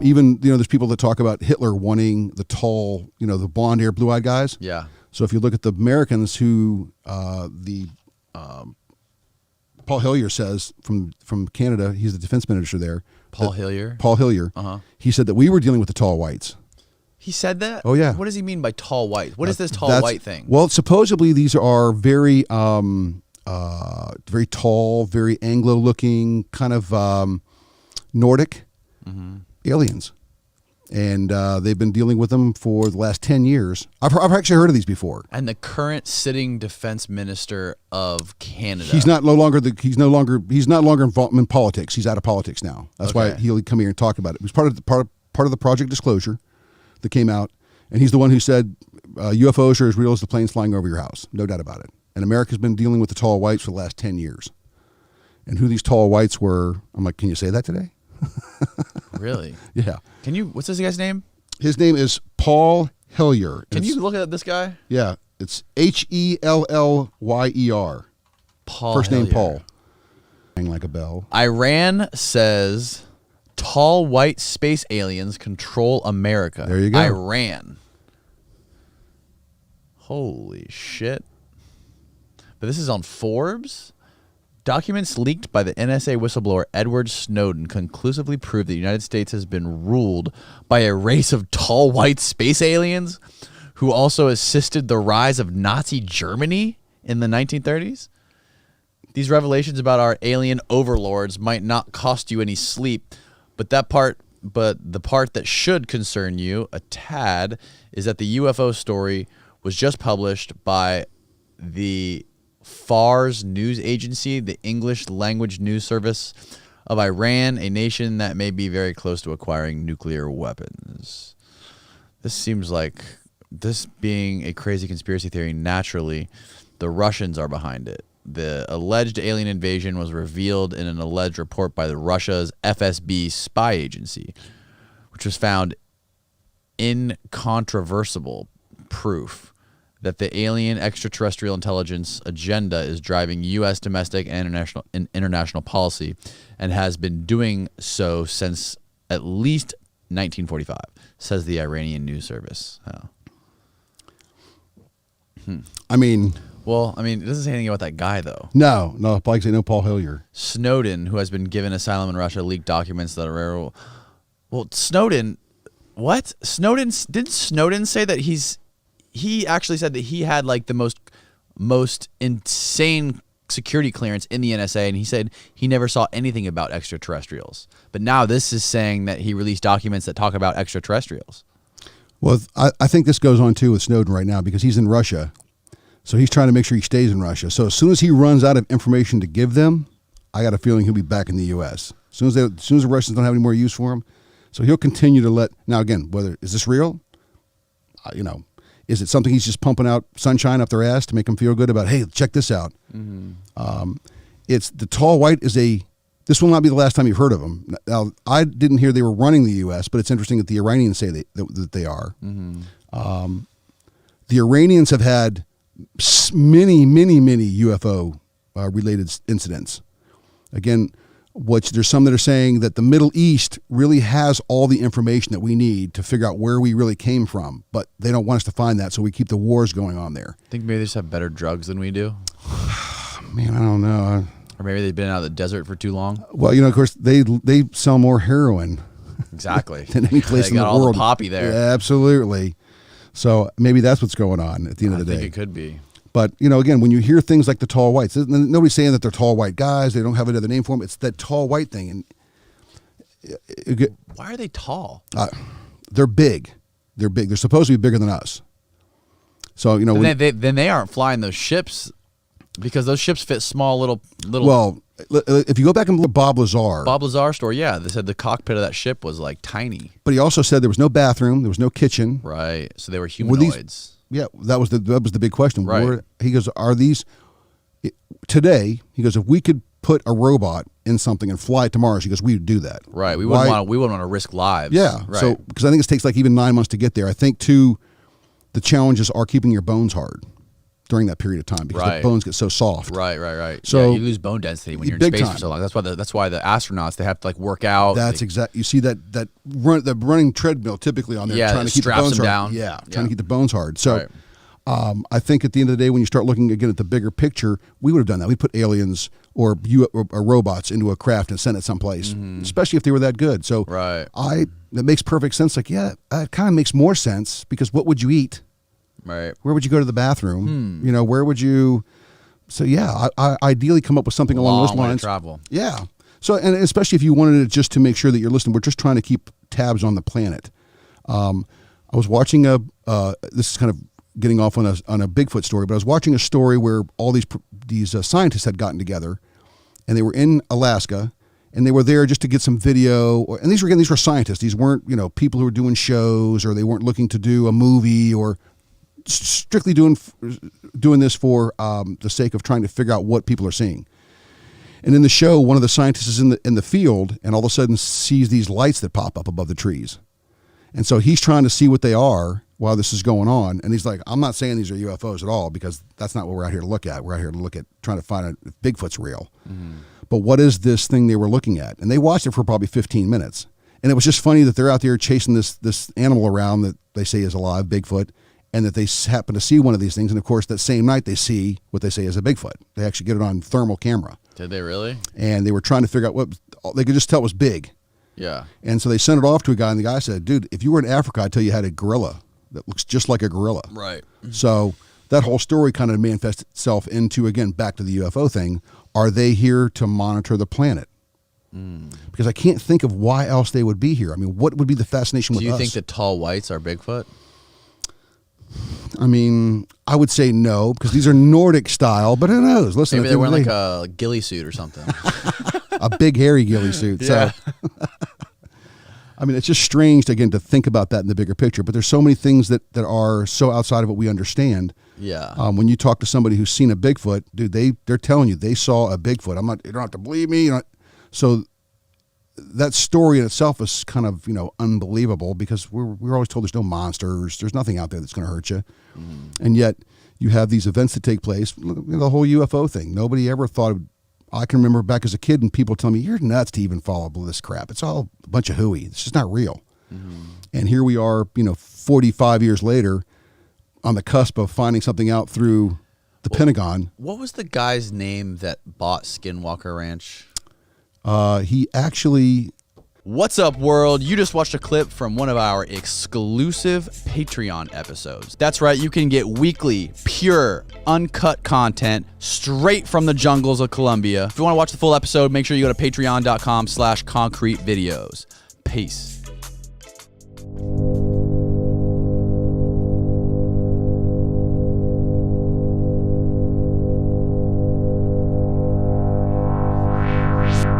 Even, there's people that talk about Hitler wanting the tall, the blonde hair, blue eyed guys. Yeah. So if you look at the Americans who Paul Hillier says from Canada, he's the defense minister there. Paul Hillier. Uh-huh. He said that we were dealing with the tall whites. He said that? Oh, yeah. What does he mean by tall white? What is this tall white thing? Well, supposedly these are very very tall, very Anglo-looking, kind of Nordic aliens. And they've been dealing with them for the last 10 years. I've actually heard of these before. And the current sitting defense minister of Canada. He's no longer involved in politics. He's out of politics now. That's why he'll come here and talk about it. It was part of the Project Disclosure that came out, and he's the one who said UFOs are as real as the planes flying over your house. No doubt about it. And America's been dealing with the tall whites for the last 10 years. And who these tall whites were, I'm like, can you say that today? Really? Yeah. What's this guy's name? His name is Paul Hillier. Can you look at this guy? Yeah. It's Hellyer. Paul First name Hillier. Paul. Like a bell. Iran says tall white space aliens control America. There you go. Iran. Holy shit. But this is on Forbes. Documents leaked by the NSA whistleblower Edward Snowden conclusively prove the United States has been ruled by a race of tall white space aliens who also assisted the rise of Nazi Germany in the 1930s. These revelations about our alien overlords might not cost you any sleep, but the part that should concern you a tad is that the UFO story was just published by the Fars news agency, the English language news service of Iran, a nation that may be very close to acquiring nuclear weapons. This seems like, this being a crazy conspiracy theory, naturally, the Russians are behind it. The alleged alien invasion was revealed in an alleged report by the Russia's FSB spy agency, which was found incontrovertible proof that the alien extraterrestrial intelligence agenda is driving U.S. domestic and international policy and has been doing so since at least 1945, says the Iranian news service. Oh. I mean, it doesn't say anything about that guy, though. No, like I say, no Paul Hillier. Snowden, who has been given asylum in Russia, leaked documents that are... Well, Snowden... What? Didn't Snowden say that he actually said that he had like the most insane security clearance in the NSA, and he said he never saw anything about extraterrestrials. But now this is saying that he released documents that talk about extraterrestrials. Well, I think this goes on too with Snowden right now because he's in Russia. So he's trying to make sure he stays in Russia. So as soon as he runs out of information to give them, I got a feeling he'll be back in the U.S. As soon as the Russians don't have any more use for him. So he'll continue to let... Now, again, is this real? Is it something he's just pumping out sunshine up their ass to make them feel good about, hey, check this out? Mm-hmm. It's the tall white is this will not be the last time you've heard of them. Now, I didn't hear they were running the U.S., but it's interesting that the Iranians say that they are. Mm-hmm. The Iranians have had many, many, many UFO related incidents. Again, there's some that are saying that the Middle East really has all the information that we need to figure out where we really came from, but they don't want us to find that, so we keep the wars going on there. Think maybe they just have better drugs than we do? Man, I don't know. Or maybe they've been out of the desert for too long? Well, of course, they sell more heroin. Exactly. Than any place in the world. They got all the poppy there. Yeah, absolutely. So maybe that's what's going on at the end of the day. I think it could be. But, again, when you hear things like the tall whites, nobody's saying that they're tall white guys. They don't have another name for them. It's that tall white thing. And why are they tall? They're big. They're big. They're supposed to be bigger than us. So, then they aren't flying those ships because those ships fit small little. Well, if you go back and look at Bob Lazar story, yeah, they said the cockpit of that ship was like tiny. But he also said there was no bathroom, there was no kitchen. Right. So they were humanoids. That was the big question. Right. He goes, are these today? He goes, if we could put a robot in something and fly it to Mars, he goes, we would do that. Right. We wouldn't want to risk lives. Yeah. Right. So because I think it takes like even 9 months to get there. I think too, the challenges are keeping your bones hard. during that period of time because Right. the bones get so soft. Right. So- yeah, you lose bone density when you're in Big space time. for so long. That's why the astronauts, they have to like work out. That's They- exact. You see the running treadmill typically on there, Yeah, trying it to keep the straps bones them hard. down. Yeah, Yeah. trying to keep the bones hard. So, Right. I think at the end of the day, when you start looking again at the bigger picture, we would have done that. We put aliens or robots into a craft and sent it someplace, especially if they were that good. So, Right. that makes perfect sense. Like, yeah, it kind of makes more sense because what would you eat? Right. Where would you go to the bathroom? You know, where would you? So yeah, I ideally come up with something along those Long way to lines. travel. Yeah. So, and especially if you wanted it just to make sure that you're listening, we're just trying to keep tabs on the planet. I was watching this is kind of getting off on a Bigfoot story, but I was watching a story where all these scientists had gotten together, and they were in Alaska, and they were there just to get some video. And these were scientists. These weren't people who were doing shows, or they weren't looking to do a movie, or strictly doing this for the sake of trying to figure out what people are seeing. And in the show, one of the scientists is in the field, and all of a sudden sees these lights that pop up above the trees. And so he's trying to see what they are while this is going on. And he's like, I'm not saying these are UFOs at all, because that's not what we're out here to look at. We're out here to look at trying to find out if Bigfoot's real. But what is this thing they were looking at? And they watched it for probably 15 minutes. And it was just funny that they're out there chasing this animal around that they say is alive, Bigfoot, and that they happen to see one of these things. And of course, that same night they see what they say is a Bigfoot. They actually get it on thermal camera. Did they really? And they were trying to figure out what they could just tell it was big. Yeah. And so they sent it off to a guy, and the guy said, dude, if you were in Africa, I'd tell you had a gorilla that looks just like a gorilla. Right. So that whole story kind of manifests itself into, again, back to the UFO thing. Are they here to monitor the planet? Because I can't think of why else they would be here. I mean, what would be the fascination with Do you us? think the tall whites are Bigfoot? I mean, I would say no, because these are Nordic style, but who knows? Listen, Maybe at they're the end wearing of like the a ghillie suit or something. day, a big hairy ghillie suit. Yeah. So, I mean, it's just strange, again, to think about that in the bigger picture. But there's so many things that are so outside of what we understand. Yeah. When you talk to somebody who's seen a Bigfoot, dude, they're telling you they saw a Bigfoot. You don't have to believe me. So that story in itself is kind of, unbelievable, because we're always told there's no monsters. There's nothing out there that's going to hurt you. And yet you have these events that take place. The whole UFO thing. Nobody ever thought of, I can remember back as a kid and people tell me, you're nuts to even follow this crap. It's all a bunch of hooey. It's just not real. And here we are, 45 years later, on the cusp of finding something out through the Pentagon. What was the guy's name that bought Skinwalker Ranch? He actually, What's up, world? You just watched a clip from one of our exclusive Patreon episodes. That's right, you can get weekly, pure, uncut content straight from the jungles of Colombia. If you want to watch the full episode, make sure you go to patreon.com/concretevideos. Peace.